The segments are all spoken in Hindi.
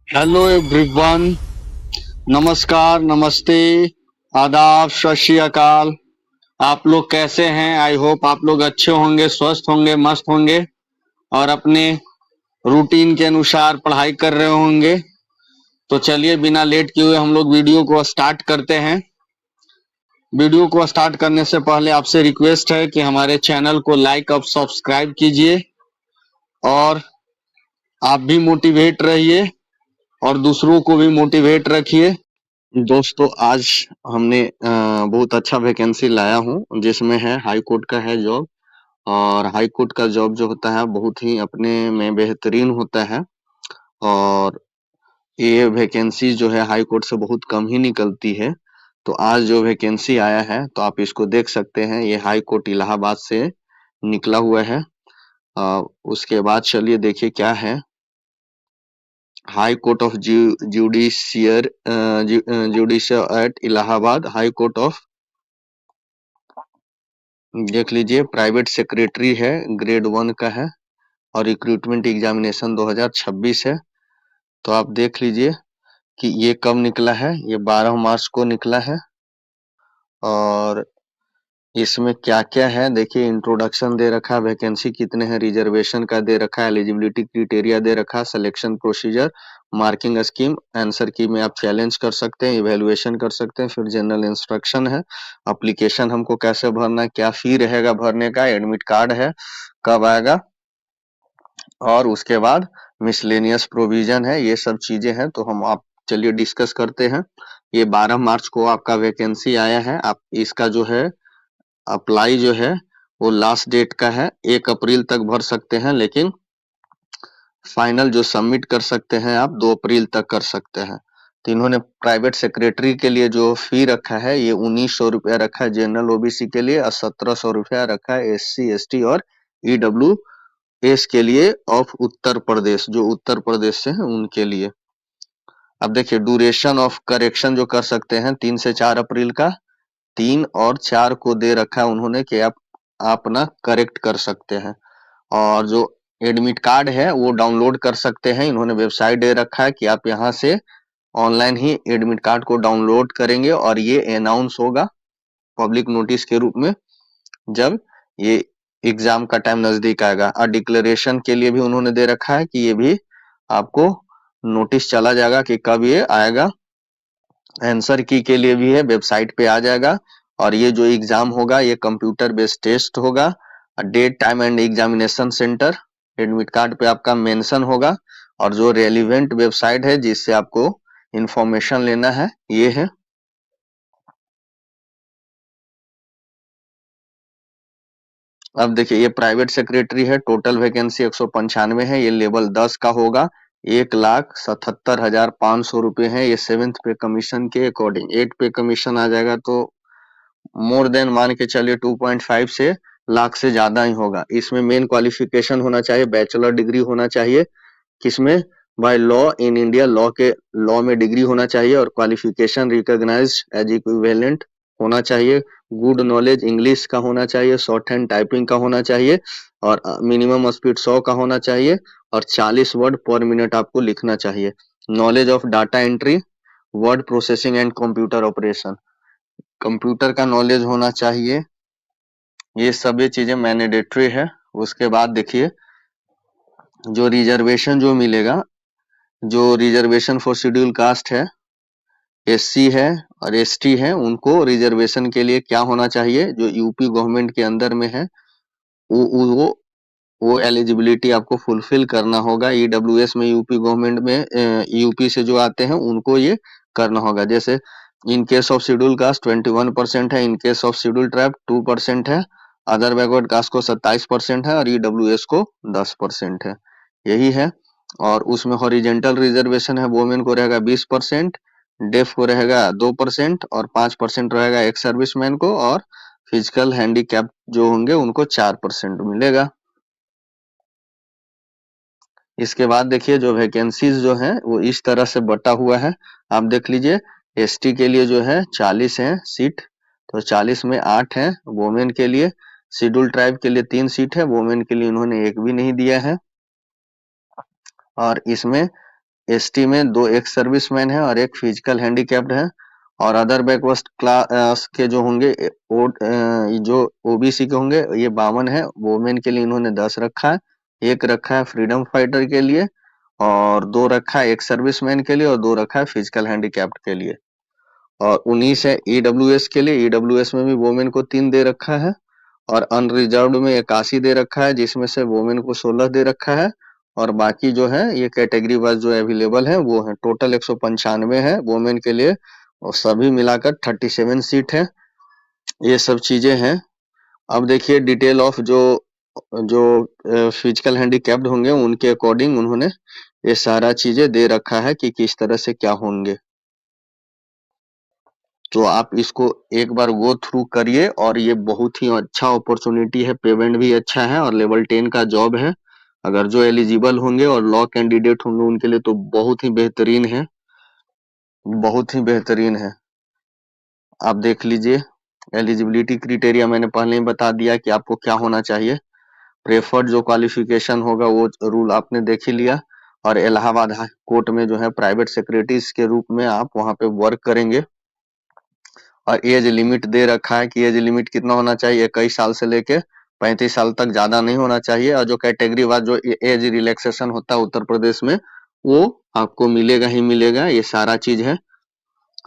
Hello everyone. नमस्कार, नमस्ते, आदाब, सत श्री अकाल। आप लोग कैसे हैं? आई होप आप लोग अच्छे होंगे, स्वस्थ होंगे, मस्त होंगे और अपने रूटीन के अनुसार पढ़ाई कर रहे होंगे। तो चलिए बिना लेट किए हुए हम लोग वीडियो को स्टार्ट करते हैं। वीडियो को स्टार्ट करने से पहले आपसे रिक्वेस्ट है कि हमारे चैनल को लाइक और सब्सक्राइब कीजिए और आप भी मोटिवेट रहिए और दूसरों को भी मोटिवेट रखिए। दोस्तों आज हमने बहुत अच्छा वैकेंसी लाया हूँ जिसमें है हाई कोर्ट का है जॉब। और हाई कोर्ट का जॉब जो होता है बहुत ही अपने में बेहतरीन होता है और ये वैकेंसी जो है हाई कोर्ट से बहुत कम ही निकलती है। तो आज जो वैकेंसी आया है तो आप इसको देख सकते हैं, ये हाई कोर्ट इलाहाबाद से निकला हुआ है। उसके बाद चलिए देखिए क्या है। High court of judiciary at Allahabad, high court of, देख लीजिए प्राइवेट सेक्रेटरी है, ग्रेड 1 का है और रिक्रूटमेंट एग्जामिनेशन 2026 है। तो आप देख लीजिए कि ये कब निकला है, ये 12 मार्च को निकला है। और इसमें क्या क्या है देखिए, इंट्रोडक्शन दे रखा है, वैकेंसी कितने हैं, रिजर्वेशन का दे रखा है, एलिजिबिलिटी क्राइटेरिया दे रखा है, selection procedure, marking scheme, answer की में आप चैलेंज कर सकते हैं, इवेल्युएशन कर सकते हैं। फिर जनरल इंस्ट्रक्शन है, एप्लीकेशन हमको कैसे भरना है, क्या फी रहेगा भरने का, एडमिट कार्ड है कब आएगा, और उसके बाद मिसलेनियस प्रोविजन है, ये सब चीजें हैं। तो हम आप चलिए डिस्कस करते हैं। ये 12 मार्च को आपका वैकेंसी आया है। आप इसका जो है अप्लाई जो है वो लास्ट डेट का है, 1 अप्रैल तक भर सकते हैं, लेकिन फाइनल जो सबमिट कर सकते हैं आप 2 अप्रैल तक कर सकते हैं। तो इन्होंने प्राइवेट सेक्रेटरी के लिए जो फी रखा है ये 1900 रुपया रखा है जनरल ओबीसी के लिए और 1700 रुपया रखा है एससी एसटी और ईडब्ल्यू एस के लिए ऑफ उत्तर प्रदेश, जो उत्तर प्रदेश से हैं उनके लिए। अब देखिए ड्यूरेशन ऑफ करेक्शन जो कर सकते हैं 3 से 4 अप्रैल का, 3 और 4 को दे रखा है उन्होंने कि आप अपना करेक्ट कर सकते हैं। और जो एडमिट कार्ड है वो डाउनलोड कर सकते हैं, इन्होंने वेबसाइट दे रखा है कि आप यहाँ से ऑनलाइन ही एडमिट कार्ड को डाउनलोड करेंगे और ये अनाउंस होगा पब्लिक नोटिस के रूप में जब ये एग्जाम का टाइम नजदीक आएगा। और डिक्लेरेशन के लिए भी उन्होंने दे रखा है कि ये भी आपको नोटिस चला जाएगा कि कब ये आएगा। आंसर की के लिए भी है, वेबसाइट पे आ जाएगा। और ये जो एग्जाम होगा ये कंप्यूटर बेस्ड टेस्ट होगा। Date time and examination centre admit card पे आपका मेंशन होगा। और जो रेलिवेंट वेबसाइट है जिससे आपको इंफॉर्मेशन लेना है ये है। अब देखिए ये प्राइवेट सेक्रेटरी है, टोटल वैकेंसी 195 है, ये लेवल 10 का होगा, 1,77,500 रुपए है। ये 7th पे कमीशन के अकॉर्डिंग, 8 पे कमीशन आ जाएगा तो मोर देन मान के चलिए 2.5 से लाख से ज्यादा ही होगा। इसमें मेन क्वालिफिकेशन होना चाहिए, बैचलर डिग्री होना चाहिए, किसमें, by law in India, law में डिग्री होना चाहिए और क्वालिफिकेशन रिकॉग्नाइज्ड एज इक्विवेलेंट होना चाहिए। गुड नॉलेज इंग्लिश का होना चाहिए, शॉर्ट हैंड टाइपिंग का होना चाहिए और मिनिमम स्पीड 100 का होना चाहिए और 40 वर्ड पर मिनट आपको लिखना चाहिए। Knowledge of data entry, word processing and computer operation, computer का नॉलेज होना चाहिए। ये सभी चीजें मैंडेटरी है। उसके बाद देखिए जो रिजर्वेशन जो मिलेगा, जो रिजर्वेशन फॉर शेड्यूल कास्ट है, एससी है और एसटी है, उनको रिजर्वेशन के लिए क्या होना चाहिए, जो यूपी गवर्नमेंट के अंदर में है वो वो एलिजिबिलिटी आपको फुलफिल करना होगा। ईडब्ल्यूएस में यूपी गवर्नमेंट में यूपी से जो आते हैं उनको ये करना होगा। जैसे in case of schedule caste 21% है, in case of schedule tribe 2% है, अदर बैकवर्ड कास्ट को 27% है और ईडब्ल्यूएस को 10% है, यही है। और उसमें हॉरिजेंटल रिजर्वेशन है, वोमेन को रहेगा 20%, डेफ को रहेगा 2% और 5% रहेगा एक्स सर्विसमैन को, और फिजिकल हैंडीकैप जो होंगे उनको 4% मिलेगा। इसके बाद देखिए जो वैकेंसीज जो है वो इस तरह से बटा हुआ है, आप देख लीजिए। एसटी के लिए जो है 40 है सीट, तो 40 में 8 है वोमेन के लिए। शेड्यूल ट्राइब के लिए 3 सीट है, वोमेन के लिए उन्होंने एक भी नहीं दिया है। और इसमें एसटी में 2 एक्स सर्विसमैन है और एक फिजिकल हैंडीकैप्ड है, और अदर बैकवर्ड क्लास के जो होंगे जो ओबीसी के होंगे ये 52 है। वोमेन के लिए इन्होंने 10 रखा है, एक रखा है फ्रीडम फाइटर के लिए, और 2 रखा है एक सर्विसमैन के लिए, और 2 रखा है फिजिकल हैंडीकैप्ड के लिए, और 19 है ईडब्ल्यूएस के लिए। ईडब्ल्यूएस में भी वोमेन को 3 दे रखा है, और अनरिजर्व्ड में 81 दे रखा है, जिसमें से वोमेन को 16 दे रखा है, और बाकी जो है ये कैटेगरी वाइज जो अवेलेबल है वो है। टोटल 195 है वोमेन के लिए, और सभी मिलाकर 37 सीट है। ये सब चीजें हैं। अब देखिए डिटेल ऑफ जो जो फिजिकल हैंडीकैप्ड होंगे उनके अकॉर्डिंग उन्होंने ये सारा चीजें दे रखा है कि किस तरह से क्या होंगे। तो आप इसको एक बार गो थ्रू करिए, और ये बहुत ही अच्छा अपॉर्चुनिटी है, पेमेंट भी अच्छा है, और लेवल 10 का जॉब है। अगर जो एलिजिबल होंगे और लॉ कैंडिडेट होंगे उनके लिए तो बहुत ही बेहतरीन है, बहुत ही बेहतरीन है। आप देख लीजिए एलिजिबिलिटी क्राइटेरिया मैंने पहले ही बता दिया कि आपको क्या होना चाहिए। प्रेफर्ड जो क्वालिफिकेशन होगा वो रूल आपने देख ही लिया, और इलाहाबाद हाई कोर्ट में जो है प्राइवेट सेक्रेटरीज के रूप में आप वहां पे वर्क करेंगे। और एज लिमिट दे रखा है कि एज लिमिट कितना होना चाहिए, 21 साल से लेके 35 साल तक, ज्यादा नहीं होना चाहिए। और जो कैटेगरी वाइज जो एज रिलैक्सेशन होता है उत्तर प्रदेश में वो आपको मिलेगा ही मिलेगा, ये सारा चीज है।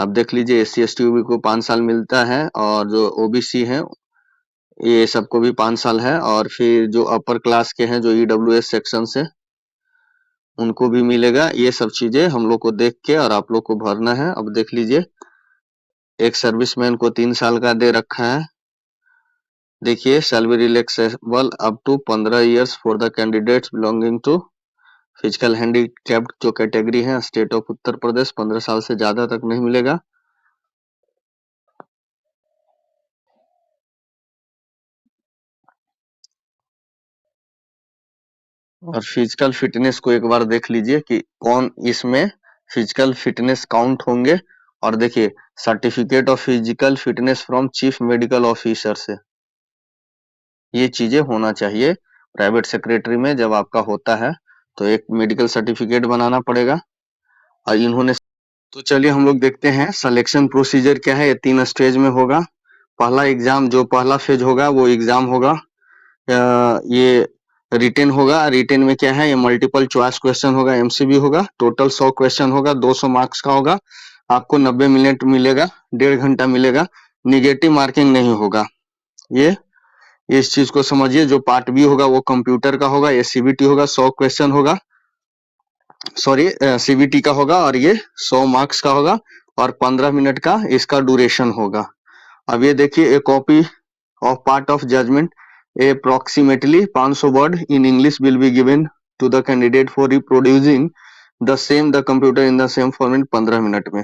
अब देख लीजिए एस सी एस टी को 5 साल मिलता है, और जो ओबीसी है ये सबको भी 5 साल है, और फिर जो अपर क्लास के हैं जो ईडब्ल्यूएस सेक्शन से उनको भी मिलेगा। ये सब चीजें हम लोग को देख के और आप लोग को भरना है। अब देख लीजिए एक सर्विसमैन को 3 साल का दे रखा है। देखिए salary relaxable up to 15 years for the candidates belonging to physical handicapped जो कैटेगरी है स्टेट ऑफ उत्तर प्रदेश, 15 साल से ज्यादा तक नहीं मिलेगा। और फिजिकल फिटनेस को एक बार देख लीजिए कि कौन इसमें फिजिकल फिटनेस काउंट होंगे। और देखिए certificate of physical fitness from chief medical officer से ये चीजें होना चाहिए। प्राइवेट सेक्रेटरी में जब आपका होता है तो एक मेडिकल सर्टिफिकेट बनाना पड़ेगा, और इन्होंने तो चलिए हम लोग देखते हैं सिलेक्शन प्रोसीजर क्या है। ये 3 स्टेज में होगा। पहला एग्जाम जो पहला फेज होगा वो एग्जाम होगा ये रिटेन होगा। रिटेन में क्या है, ये मल्टीपल चॉइस क्वेश्चन होगा, एमसीक्यू होगा। टोटल 100 क्वेश्चन होगा, 200 मार्क्स का होगा। आपको 90 मिनट मिलेगा, 1.5 घंटा मिलेगा। निगेटिव मार्किंग नहीं होगा। ये इस चीज को समझिए। जो पार्ट बी होगा वो कंप्यूटर का होगा, ये सीबीटी होगा, 100 क्वेश्चन होगा, सॉरी सीबीटी का होगा, और ये 100 मार्क्स का होगा, और 15 मिनट का इसका ड्यूरेशन होगा। अब ये देखिए a copy of part of judgement approximately 500 word in English will be given to the candidate for reproducing the same the computer in the same format 15 minute में।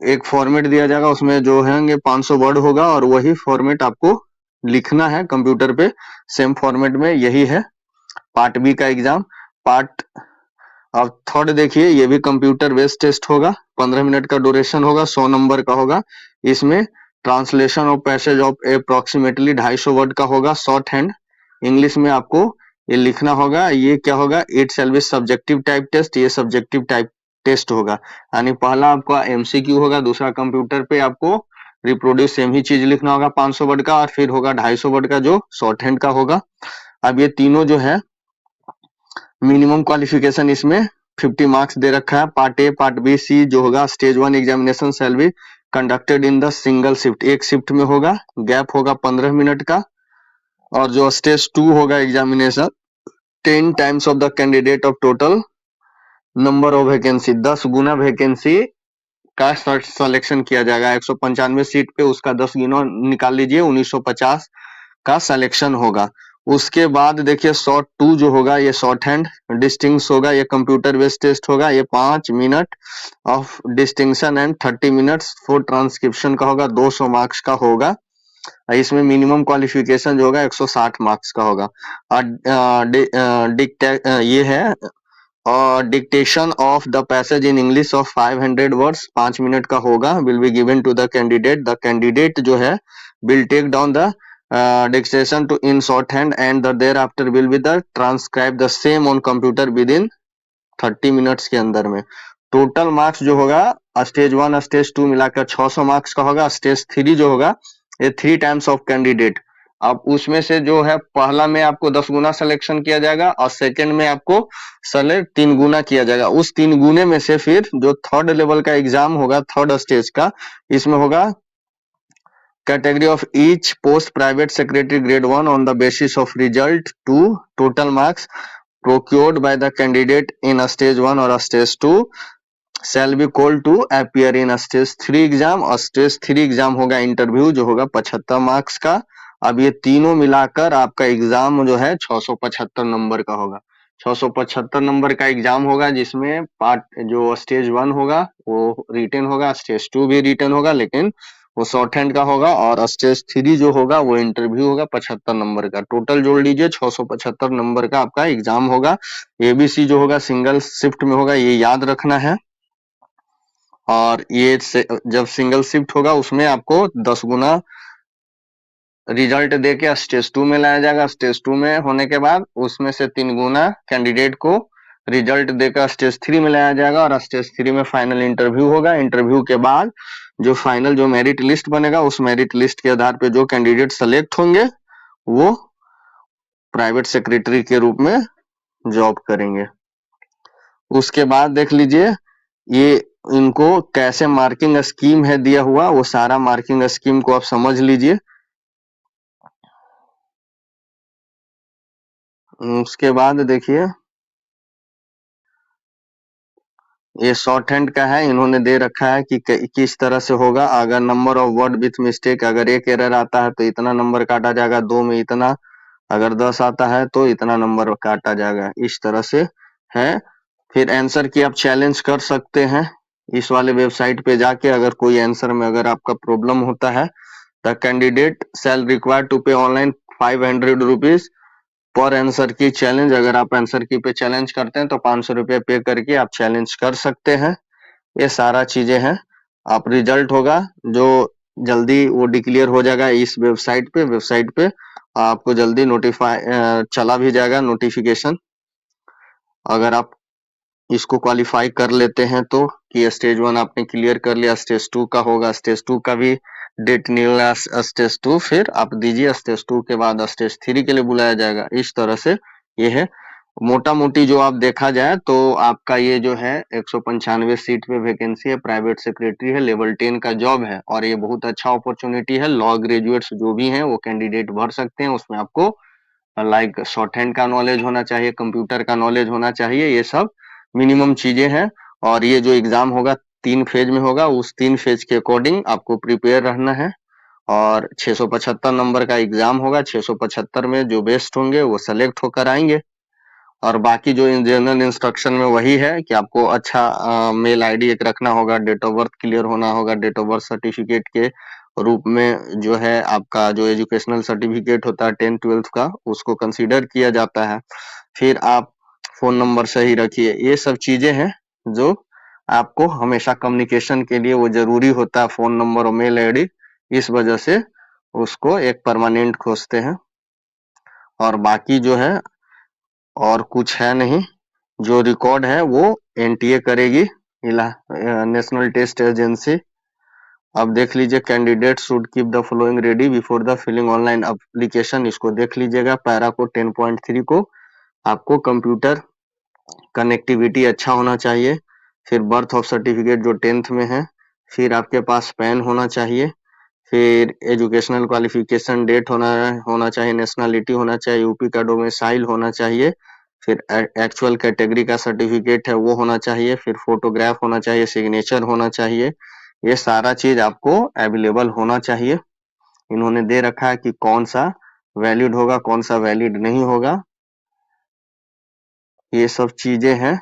एक फॉर्मेट दिया जाएगा उसमें जो है 500 वर्ड होगा, और वही फॉर्मेट आपको लिखना है कंप्यूटर पे सेम फॉर्मेट में। यही है पार्ट बी का एग्जाम। पार्ट अब थर्ड देखिए ये भी कंप्यूटर बेस्ड टेस्ट होगा, 15 मिनट का ड्यूरेशन होगा, 100 नंबर का होगा। इसमें translation of passage of approximately 250 word का होगा, शॉर्ट हैंड इंग्लिश में आपको ये लिखना होगा। ये क्या होगा, it shall be subjective type test, ये सब्जेक्टिव टाइप टेस्ट होगा। यानी पहला आपका एमसीक्यू होगा, दूसरा कंप्यूटर पे आपको रिप्रोड्यूस सेम ही चीज लिखना होगा 500 वर्ड का, और फिर होगा 250 वर्ड का जो शॉर्ट हैंड का होगा। अब ये तीनों जो है मिनिमम क्वालिफिकेशन इसमें 50 मार्क्स दे रखा है। Part A part B C जो होगा stage 1 examination shall be conducted in the single shift, एक शिफ्ट में होगा, गैप होगा 15 मिनट का। और जो स्टेज 2 होगा examination 10 times of the candidate of total number of vacancy, 10 Guna vacancy का सिलेक्शन किया जाएगा। 195 सीट पे उसका 10 गुना निकाल लीजिए, 1950 का सिलेक्शन होगा। उसके बाद देखिए शॉर्ट 2 जो होगा ये शॉर्ट हैंड डिस्टिंक्स होगा, ये कंप्यूटर बेस्ड टेस्ट होगा। ये 5 minute of distinction and 30 minutes for transcription का होगा, 200 मार्क्स का होगा। इसमें मिनिमम क्वालिफिकेशन जो होगा 160 मार्क्स का होगा। और ये है और dictation of the passage in English of 500 words 5 minute का होगा, will be given to the candidate. The candidate जो है will take down the dictation to in shorthand and the thereafter will be the transcribe the same on computer within 30 minutes के अंदर में। टोटल मार्क्स जो होगा स्टेज 1 स्टेज 2 मिलाकर 600 मार्क्स का होगा। स्टेज 3 जो होगा ये 3 टाइम्स ऑफ कैंडिडेट। अब उसमें से जो है पहला में आपको 10 गुना सिलेक्शन किया जाएगा और सेकंड में आपको सेलेक्ट 3 गुना किया जाएगा। उस 3 गुने में से फिर जो थर्ड लेवल का एग्जाम होगा थर्ड स्टेज का, इसमें होगा category of each post private secretary grade 1 on the basis of result 2 total marks procured by the candidate in a stage 1 or a stage 2 shall be called to appear in a stage 3 exam. और स्टेज 3 एग्जाम होगा इंटरव्यू जो होगा 75 मार्क्स का। अब ये तीनों मिलाकर आपका एग्जाम जो है 675 नंबर का होगा। 675 नंबर का एग्जाम होगा जिसमें पार्ट जो स्टेज 1 होगा वो रिटन होगा, स्टेज 2 भी रिटन होगा लेकिन वो शॉर्ट हैंड का होगा, और स्टेज 3 जो होगा वो इंटरव्यू होगा 75 नंबर का। टोटल जोड़ लीजिए 675 नंबर का आपका एग्जाम होगा। एबीसी जो होगा सिंगल शिफ्ट में होगा, ये याद रखना है। और ये जब सिंगल शिफ्ट होगा उसमें आपको 10 गुना रिजल्ट देके स्टेज 2 में लाया जाएगा। स्टेज 2 में होने के बाद उसमें से 3 गुना कैंडिडेट को रिजल्ट देकर स्टेज 3 में लाया जाएगा और स्टेज 3 में फाइनल इंटरव्यू होगा। इंटरव्यू के बाद जो फाइनल जो मेरिट लिस्ट बनेगा उस मेरिट लिस्ट के आधार पे जो कैंडिडेट सेलेक्ट होंगे वो प्राइवेट सेक्रेटरी के रूप में जॉब करेंगे। उसके बाद देख लीजिए ये इनको कैसे मार्किंग स्कीम है दिया हुआ, वो सारा मार्किंग स्कीम को आप समझ लीजिए। उसके बाद देखिए ये शॉर्ट हैंड का है, इन्होंने दे रखा है कि किस तरह से होगा। अगर number of word with mistake, अगर एक एरर आता है तो इतना नंबर काटा जाएगा, 2 में इतना, अगर 10 आता है तो इतना नंबर काटा जाएगा, इस तरह से है। फिर आंसर की आप चैलेंज कर सकते हैं इस वाले वेबसाइट पे जाके। अगर कोई आंसर में अगर आपका प्रॉब्लम होता है the candidate shall require to pay online 500 rupees per answer key challenge. अगर आप आंसर की पे चैलेंज करते हैं तो 500 रुपये पे करके आप चैलेंज कर सकते हैं। ये सारा चीजें हैं। आप रिजल्ट होगा जो जल्दी वो डिक्लेयर हो जाएगा इस वेबसाइट पे आपको जल्दी नोटिफाई चला भी जाएगा नोटिफिकेशन। अगर आप इसको क्वालिफाई कर लेते हैं तो कि स्टेज 1 आपने क्लियर कर लिया, स्टेज 2 का होगा, स्टेज 2 का भी डेट निकला, स्टेज 2 फिर आप दीजिए, स्टेज 2 के बाद स्टेज 3 के लिए बुलाया जाएगा। इस तरह से ये है मोटा मोटी। जो आप देखा जाए तो आपका ये जो है 195 सीट पे वैकेंसी है, प्राइवेट सेक्रेटरी है, लेवल 10 का जॉब है और ये बहुत अच्छा अपॉर्चुनिटी है। लॉ ग्रेजुएट्स जो भी हैं वो कैंडिडेट भर सकते हैं। उसमें आपको लाइक शॉर्ट हैंड का नॉलेज होना चाहिए, कंप्यूटर का नॉलेज होना चाहिए, ये सब मिनिमम चीजें हैं। और ये जो एग्जाम होगा 3 फेज में होगा, उस 3 फेज के अकॉर्डिंग आपको प्रिपेयर रहना है। और 675 नंबर का एग्जाम होगा, 675 में जो बेस्ट होंगे वो सेलेक्ट होकर आएंगे। और बाकी जो इन जनरल इंस्ट्रक्शन में वही है कि आपको अच्छा मेल आईडी एक रखना होगा, डेट ऑफ बर्थ क्लियर होना होगा, डेट ऑफ बर्थ सर्टिफिकेट के रूप में जो है आपका जो एजुकेशनल सर्टिफिकेट होता है 10th-12th का उसको कंसीडर किया जाता है। फिर आप फोन नंबर सही रखिए। ये सब चीजें हैं जो आपको हमेशा कम्युनिकेशन के लिए वो जरूरी होता है, फोन नंबर और मेल आईडी। इस वजह से उसको एक परमानेंट खोजते हैं। और बाकी जो है और कुछ है नहीं, जो रिकॉर्ड है वो एनटीए करेगी, नेशनल टेस्ट एजेंसी। अब देख लीजिए candidate should keep the following ready before the filling online application. इसको देख लीजिएगा पैरा को 10.3 को। आपको कंप्यूटर कनेक्टिविटी अच्छा होना चाहिए। फिर बर्थ ऑफ सर्टिफिकेट जो 10th में है। फिर आपके पास पैन होना चाहिए। फिर एजुकेशनल क्वालिफिकेशन डेट होना चाहिए। नेशनलिटी होना चाहिए, यूपी का डोमिसाइल होना चाहिए। फिर एक्चुअल कैटेगरी का सर्टिफिकेट है वो होना चाहिए। फिर फोटोग्राफ होना चाहिए, सिग्नेचर होना चाहिए। ये सारा चीज आपको अवेलेबल होना चाहिए। इन्होंने दे रखा है कि कौन सा वैलिड होगा, कौन सा वैलिड नहीं होगा। ये सब चीजें हैं।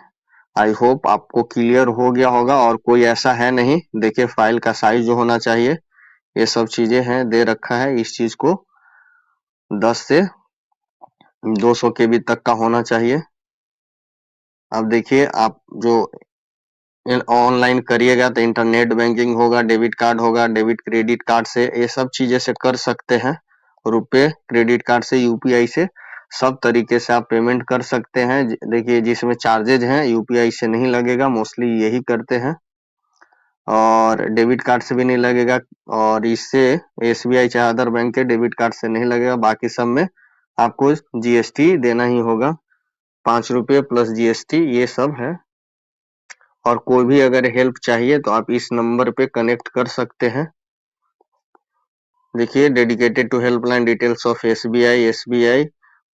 आई होप आपको क्लियर हो गया होगा और कोई ऐसा है नहीं। देखिए फाइल का साइज जो होना चाहिए, ये सब चीजें हैं दे रखा है। इस चीज को 10 से 200 केबी तक का होना चाहिए। अब देखिए आप जो ऑनलाइन करिएगा तो इंटरनेट बैंकिंग होगा, डेबिट कार्ड होगा, डेबिट क्रेडिट कार्ड से ये सब चीजें से कर सकते हैं। रुपए क्रेडिट कार्ड से, यूपीआई से सब तरीके से आप पेमेंट कर सकते हैं। देखिए जिसमें चार्जेज हैं यूपीआई से नहीं लगेगा, मोस्टली यही करते हैं, और डेबिट कार्ड से भी नहीं लगेगा, और इससे एसबीआई चाहे अदर बैंक के डेबिट कार्ड से नहीं लगेगा। बाकी सब में आपको जीएसटी देना ही होगा, 5 रुपये प्लस जीएसटी, ये सब है। और कोई भी अगर हेल्प चाहिए तो आप इस नंबर पे कनेक्ट कर सकते हैं। देखिए dedicated to helpline, details of SBI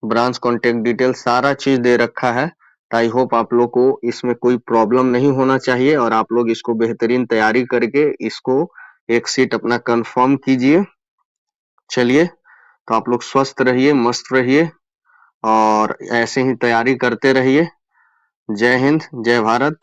branch contact detail, सारा चीज दे रखा है। आई होप आप लोग को इसमें कोई प्रॉब्लम नहीं होना चाहिए, और आप लोग इसको बेहतरीन तैयारी करके इसको एक सीट अपना कंफर्म कीजिए। चलिए, तो आप लोग स्वस्थ रहिए, मस्त रहिए, और ऐसे ही तैयारी करते रहिए। जय हिंद, जय भारत।